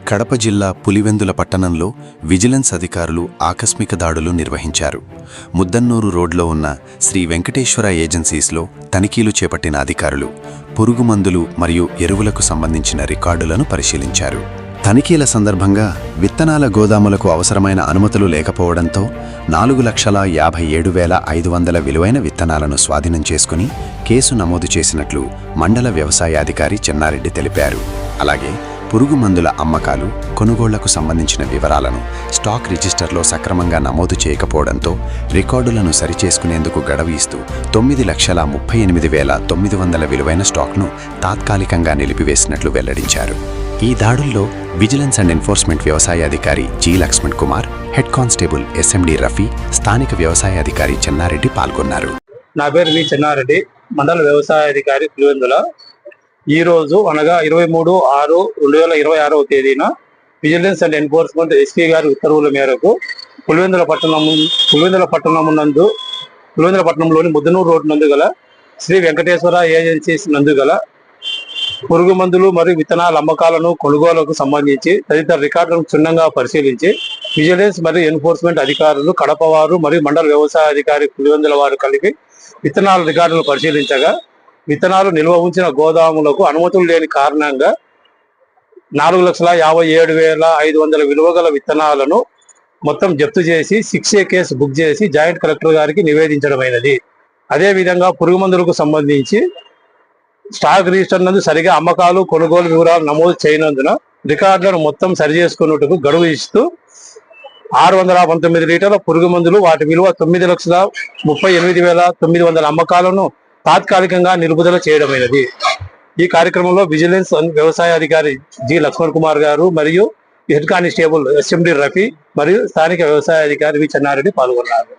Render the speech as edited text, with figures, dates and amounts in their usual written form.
కడప జిల్లా పులివెందుల పట్టణంలో విజిలెన్స్ అధికారులు ఆకస్మిక దాడులు నిర్వహించారు. ముద్దన్నూరు రోడ్లో ఉన్న శ్రీ వెంకటేశ్వర ఏజెన్సీస్లో తనిఖీలు చేపట్టిన అధికారులు పురుగుమందులు మరియు ఎరువులకు సంబంధించిన రికార్డులను పరిశీలించారు. తనిఖీల సందర్భంగా విత్తనాల గోదాములకు అవసరమైన అనుమతులు లేకపోవడంతో 4,57,500 విలువైన విత్తనాలను స్వాధీనం చేసుకుని కేసు నమోదు చేసినట్లు మండల వ్యవసాయాధికారి చెన్నారెడ్డి తెలిపారు. అలాగే పురుగుమందుల అమ్మకాలు, కొనుగోళ్లకు సంబంధించిన వివరాలను స్టాక్ రిజిస్టర్లో సక్రమంగా నమోదు చేయకపోవడంతో రికార్డులను సరిచేసుకునేందుకు గడువు ఇస్తూ 9,38,900 విలువైన స్టాక్ను తాత్కాలికంగా నిలిపివేసినట్లు వెల్లడించారు. ఈ దాడుల్లో విజిలెన్స్ అండ్ ఎన్ఫోర్స్మెంట్ వ్యవసాయాధికారి G Lakshman Kumar, head constable SMD Rafi, స్థానిక వ్యవసాయాధికారి చెన్నారెడ్డి పాల్గొన్నారు. నా పేరు వి చెన్నారెడ్డి, మండల వ్యవసాయాధికారి పులివెందుల. ఈ రోజు అనగా 23/6/2026 తేదీన విజిలెన్స్ అండ్ ఎన్ఫోర్స్మెంట్ ఎస్పీ గారి ఉత్తర్వుల మేరకు పులివెందుల పట్టణంలోని ముద్దనూరు రోడ్డు నందు గల శ్రీ వెంకటేశ్వర ఏజెన్సీస్ నందు గల పురుగు మందులు మరియు విత్తనాల అమ్మకాలను, కొనుగోలుకు సంబంధించి తదితర రికార్డులను క్షుణ్ణంగా పరిశీలించి విజిలెన్స్ మరియు ఎన్ఫోర్స్మెంట్ అధికారులు కడప వారు మరియు మండల వ్యవసాయ అధికారి పులివెందుల వారు కలిపి విత్తనాల రికార్డులను పరిశీలించగా విత్తనాలు నిల్వ ఉంచిన గోదాములకు అనుమతులు లేని కారణంగా 4,57,500 విలువ గల విత్తనాలను మొత్తం జప్తు చేసి 6A కేసు బుక్ చేసి జాయింట్ కలెక్టర్ గారికి నివేదించడమైనది. అదేవిధంగా పురుగు మందులకు సంబంధించి స్టాక్ రిజిస్టర్ నందు సరిగా అమ్మకాలు, కొనుగోలు వివరాలు నమోదు చేయనందున రికార్డులను మొత్తం సరిచేసుకున్నట్టుకు గడువు ఇస్తూ 619 లీటర్ల పురుగు మందులు, వాటి విలువ 9,38,900 అమ్మకాలను తాత్కాలికంగా నిలుపుదల చేయడమైనది. ఈ కార్యక్రమంలో విజిలెన్స్ వ్యవసాయ అధికారి జి లక్ష్మణ్ కుమార్ గారు మరియు హెడ్ కానిస్టేబుల్ ఎస్ఎండి రఫీ మరియు స్థానిక వ్యవసాయ అధికారి వి చెన్నారెడ్డి పాల్గొన్నారు.